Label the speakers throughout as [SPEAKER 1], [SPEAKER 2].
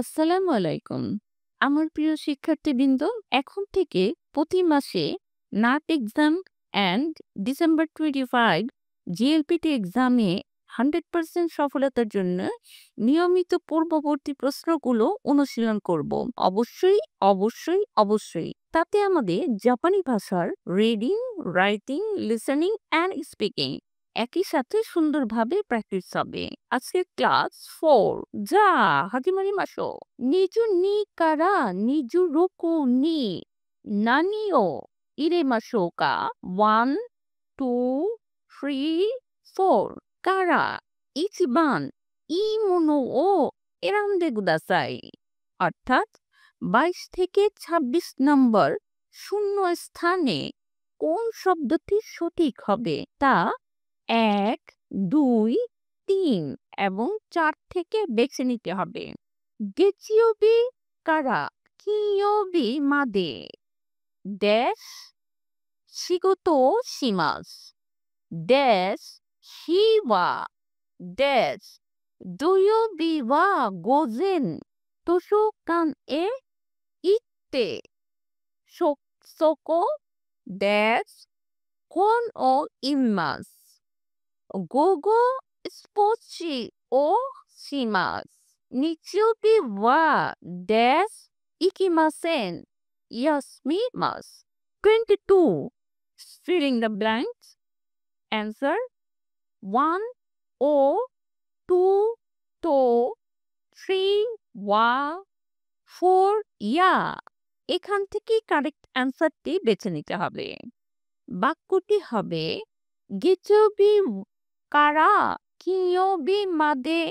[SPEAKER 1] আসসালামু আলাইকুম। আমার প্রিয় শিক্ষার্থীবৃন্দ, এখন থেকে প্রতি মাসে nut exam and December 25 JLPT এক্সামে 100% সফলতার জন্য নিয়মিত পূর্ববর্তী প্রশ্নগুলো অনুশীলন করব। অবশ্যই, অবশ্যই, অবশ্যই। তাতে আমাদের জাপানি ভাষার reading, writing, listening and speaking একই সাথে সুন্দরভাবে প্র্যাকটিস হবে। আজকে ক্লাস 4 যা হাজিমারি মাসো নিজু নি কারা নিজু রোকো নি নানিও ইরে মাসো কা 1 2 3 4 কারা ইচিবান ই মোনো ও এরান্দে কুদাসাই। অর্থাৎ 22 থেকে 26 নম্বর শূন্য স্থানে কোন শব্দটি সঠিক হবে তা 1, 2, 3 এবং 4 থেকে বেছে নিতে হবে। গেচিওবি কারা কিয়োবি মাদে ড্যাশ শিগোতো শিমাস ড্যাশ হিওয়া ড্যাশ দোয়োবি ওয়া গোজেন তোশোকান এ ইত্তে সোকো ড্যাশ কোন ও ইমাস গোগো স্পোর্টসি ও শিমাস নিচিওবি ওয়া ড্যাশ ইকিমাসেন ইয়াসমিমাস 22 filling the blanks answer 1 ও 2 তো 3 ওয়া 4 ইয়া। এখান থেকে কারেক্ট অ্যান্সারটি বেছে নিতে হবে। বাক্যটি হবে গেচোবি কারা কিয়োবি মাদে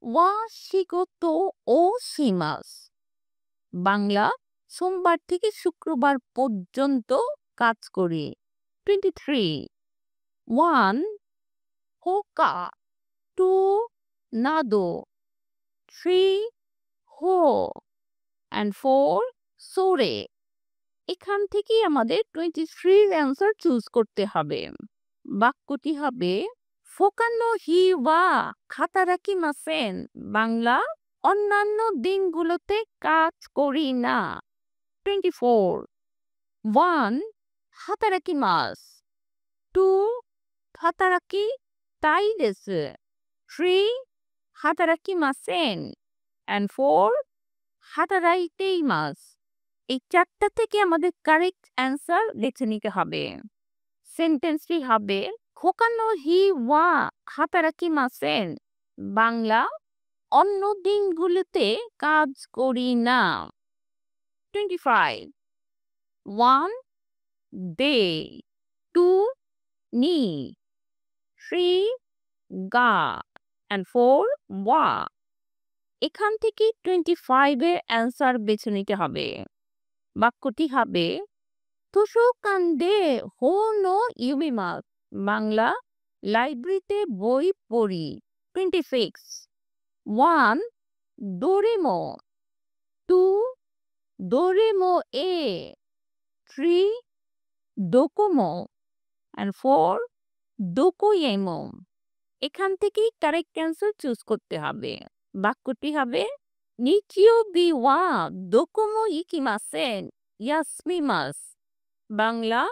[SPEAKER 1] ওয়া শিগোতো ও শিমাস। বাংলা সোমবার থেকে শুক্রবার পর্যন্ত কাজ করি। 23 1 হোকা 2 নাদো 3 হো and 4 সোরে। এখান থেকেই আমাদের 23 অ্যান্সার চুজ করতে হবে। বাক্যটি হবে ফোকানো হি ওয়া খাতারাকি মাসেন। বাংলা অন্যান্য দিনগুলোতে কাজ করি না। 24 1 হাতারাকি মাস 2 হাতারাকি তাই দেসু 3 হাতারাকি মাসেন and 4 হাতারাইতেই মাস। এই চারটা থেকে আমাদের কারেক্ট অ্যান্সার বেছে নিতে হবে। সেন্টেন্সটি হবে খোকানো হি ওয়া হাতারাকি মাসেন। বাংলা অন্য দিনগুলোতে কাজ করি না। 25 1 দে 2 নি 3 গা and 4 ওয়া। এখান থেকে 25 এর অ্যান্সার বেছে নিতে হবে। বাক্যটি হবে তোশোকান্দে হো নো ইউমিমাস। বাংলা লাইব্রেরিতে বই পড়ি। 26 1 ডোরেমো 2 ডোরেমো এ 3 ডোকোমো and 4 ডোকোয়েমো। এখান থেকেই কারেক্ট অ্যান্সার চুজ করতে হবে। বাক্যটি হবে নিচিও বি ওয়া ডোকোমো ইকিমাসেন ইয়াসমিমাস। বাংলা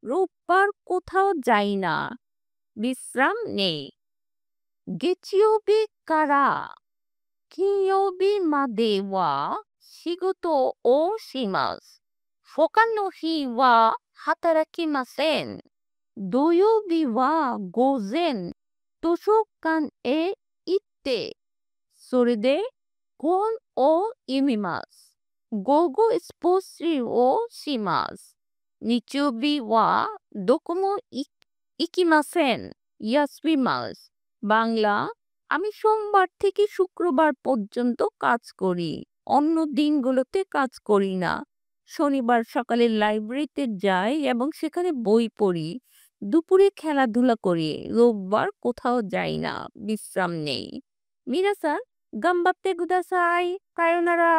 [SPEAKER 1] রোববার কোথাও যাই না, বিশ্রাম নেই। গেচিওবি কারা কিয়োবি মাদে ওয়া শিগোতো ও শিমাস ফোকানো হি ওয়া হাতারাকিমাসেন দোয়োবি ওয়া গোজেন তোশোকান এ ইত্তে সোরেদে কোন ও ইমিমাস গোগো স্পোর্টসি ও শিমাস নিচোবি ওয়া ডোকোমো ইকিমাসেন ইয়াসমিমাস। বাংলা আমি সোমবার থেকে শুক্রবার পর্যন্ত কাজ করি, অন্য দিনগুলোতে কাজ করি না। শনিবার সকালে লাইব্রেরিতে যাই এবং সেখানে বই পড়ি। দুপুরে খেলাধুলা করি। রোববার কোথাও যাই না, বিশ্রাম নেই। মিরাসান গাম্বাতে কুদাসাই, কায়োনারা।